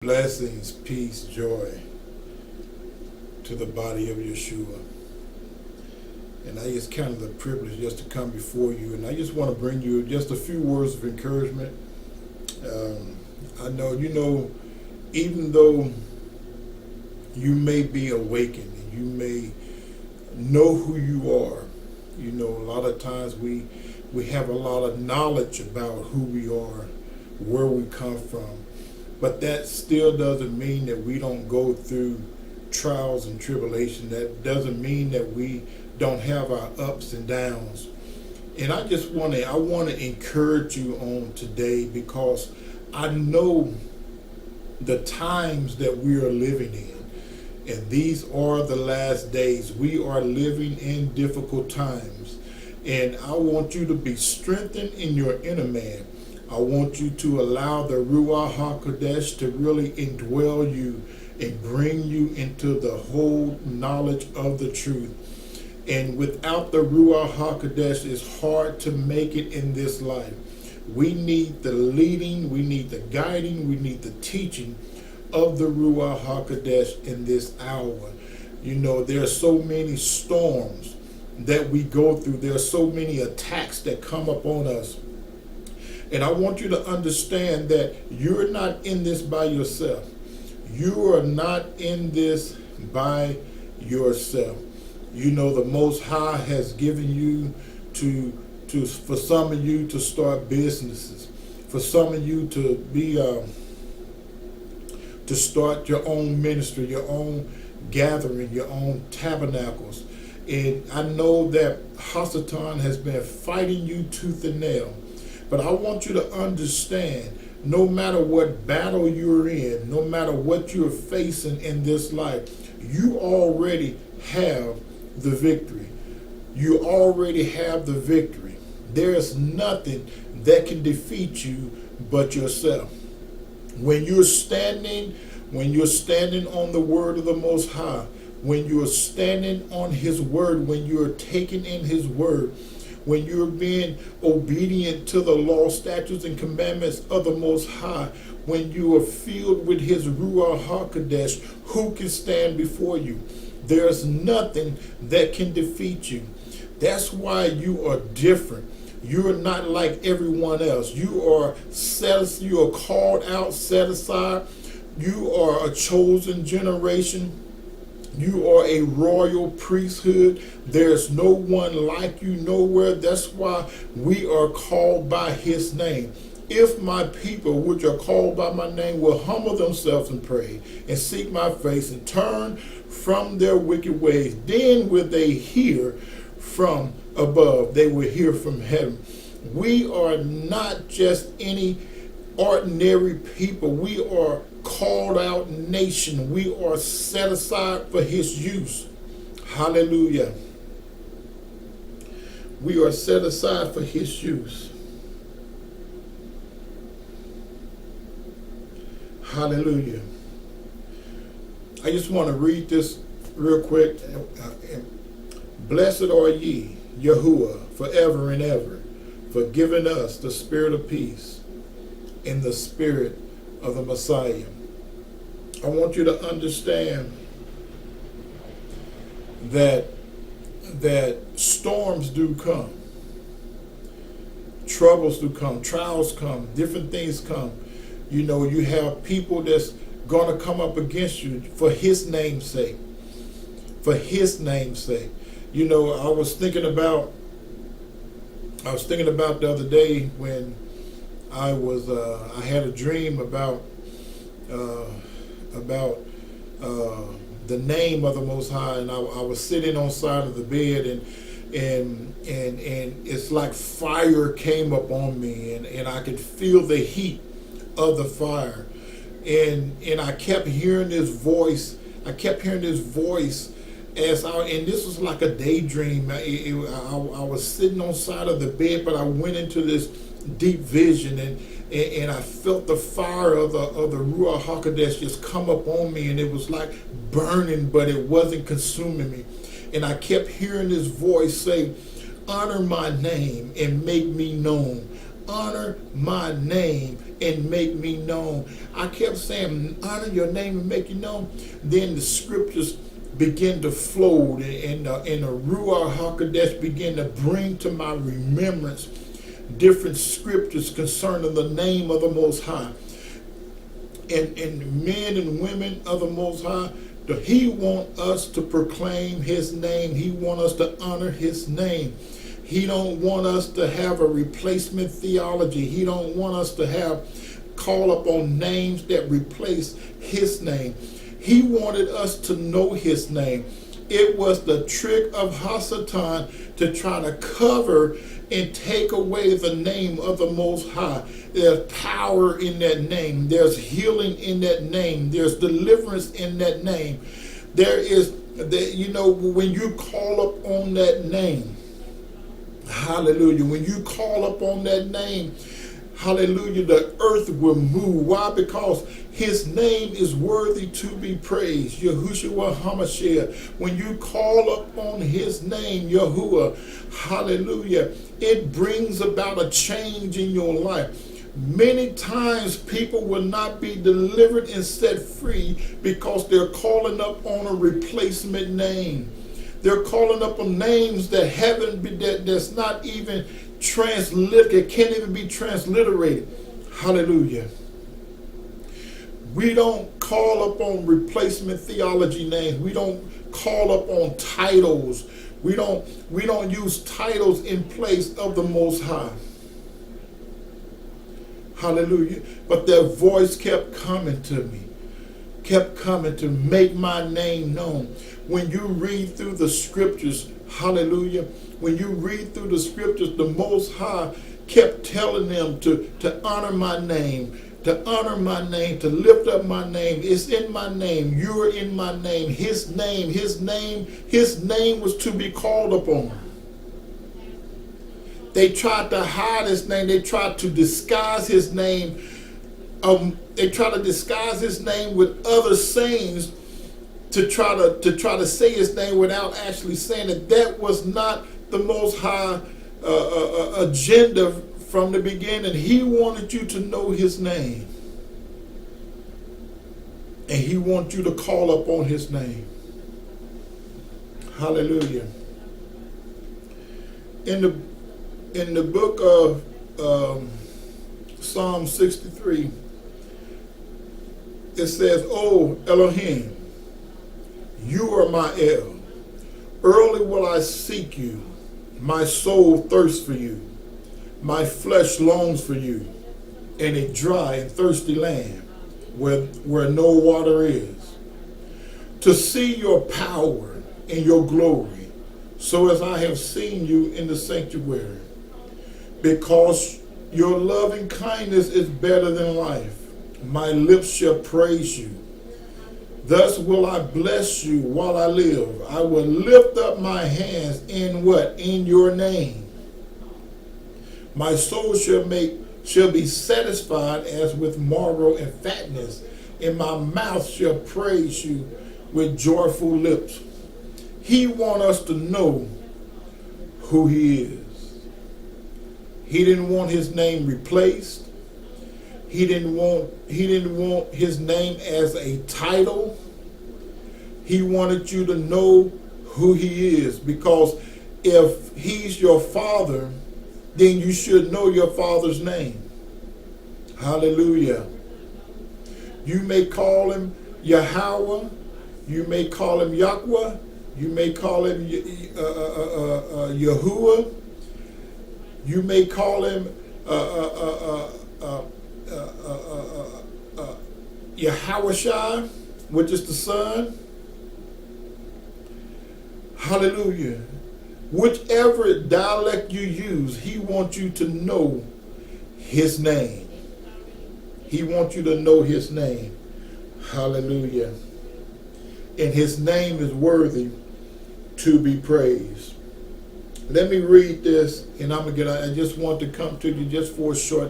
Blessings, peace, joy to the body of Yeshua. And I just count it a privilege just to come before you. And I just want to bring you just a few words of encouragement. I know, even though you may be awakened and you may know who you are, a lot of times we have a lot of knowledge about who we are, where we come from. But that still doesn't mean that we don't go through trials and tribulation. That doesn't mean that we don't have our ups and downs. And I want to encourage you on today, because I know the times that we are living in. And these are the last days. We are living in difficult times. And I want you to be strengthened in your inner man. I want you to allow the Ruach HaKodesh to really indwell you and bring you into the whole knowledge of the truth. And without the Ruach HaKodesh, it's hard to make it in this life. We need the leading, we need the guiding, we need the teaching of the Ruach HaKodesh in this hour. There are so many storms that we go through. There are so many attacks that come upon us. And I want you to understand that you're not in this by yourself. You are not in this by yourself. The Most High has given you for some of you to start businesses, for some of you to be to start your own ministry, your own gathering, your own tabernacles. And I know that Hasatan has been fighting you tooth and nail. But I want you to understand, no matter what battle you're in, no matter what you're facing in this life, you already have the victory. You already have the victory. There's nothing that can defeat you but yourself. When you're standing on the word of the Most High, when you're standing on His word, when you're taking in His word, when you're being obedient to the law, statutes, and commandments of the Most High, when you are filled with His Ruach HaKodesh, who can stand before you? There's nothing that can defeat you. That's why you are different. You're not like everyone else. You are called out, set aside. You are a chosen generation. You are a royal priesthood. There's no one like you nowhere. That's why we are called by His name. If my people, which are called by my name, will humble themselves and pray and seek my face and turn from their wicked ways, then will they hear from above. They will hear from heaven. We are not just any ordinary people. We are called out nation. We are set aside for His use. Hallelujah. We are set aside for His use. Hallelujah. I just want to read this real quick. Blessed are ye, Yahuwah, forever and ever, for giving us the spirit of peace in the spirit of the Messiah. I want you to understand that storms do come, troubles do come, trials come, different things come. You have people that's going to come up against you for His name's sake. For His name's sake. I was thinking about the other day when I had a dream about the name of the Most High, and I was sitting on the side of the bed, and it's like fire came up on me, and I could feel the heat of the fire, and I kept hearing this voice. And this was like a daydream. I was sitting on the side of the bed, but I went into this deep vision, and I felt the fire of the Ruach HaKodesh just come up on me, and it was like burning, but it wasn't consuming me. And I kept hearing this voice say, honor my name and make me known. honor my name and make me known. I kept saying, honor your name and make you known. Then the scriptures begin to flow, and the Ruach HaKodesh begin to bring to my remembrance different scriptures concerning the name of the Most High. And men and women of the Most High, He wants us to proclaim His name. He wants us to honor His name. He don't want us to have a replacement theology. He don't want us to call upon names that replace His name. He wanted us to know His name. It was the trick of Hasatan to try to cover and take away the name of the Most High. There's power in that name. There's healing in that name. There's deliverance in that name. There is, when you call up on that name, hallelujah, when you call up on that name, hallelujah, the earth will move. Why? Because His name is worthy to be praised. Yahushua HaMashiach. When you call upon His name, Yahuwah, hallelujah, it brings about a change in your life. Many times people will not be delivered and set free because they're calling up on a replacement name. They're calling up on names that haven't been, that's not even transliterated, can't even be transliterated. Hallelujah. We don't call up on replacement theology names. We don't call up on titles. We don't use titles in place of the Most High. Hallelujah. But their voice kept coming to me, kept coming to make my name known. When you read through the scriptures, hallelujah, when you read through the scriptures, the Most High kept telling them to honor my name, to honor my name, to lift up my name. It's in my name. You're in my name. His name was to be called upon. They tried to hide His name. They tried to disguise His name. They tried to disguise His name with other sayings to try to say His name without actually saying it. That was not the Most High agenda from the beginning. He wanted you to know His name, and He wants you to call upon His name. Hallelujah. In the book of Psalm 63, it says, "O Elohim, you are my El. Early will I seek you. My soul thirsts for you. My flesh longs for you in a dry and thirsty land where no water is, to see your power and your glory, so as I have seen you in the sanctuary. Because your loving kindness is better than life, my lips shall praise you. Thus will I bless you while I live. I will lift up my hands in what? In your name. My soul shall be satisfied as with marrow and fatness, and my mouth shall praise you with joyful lips." He wants us to know who He is. He didn't want His name replaced. He didn't want His name as a title. He wanted you to know who He is, because if He's your Father, then you should know your Father's name. Hallelujah. You may call Him Yahweh. You may call Him Yahweh. You may call Him Yahuwah. You may call Him Yahushua, which is the Son. Hallelujah. Whichever dialect you use, He wants you to know His name. He wants you to know His name. Hallelujah. And His name is worthy to be praised. Let me read this, and I just want to come to you just for a short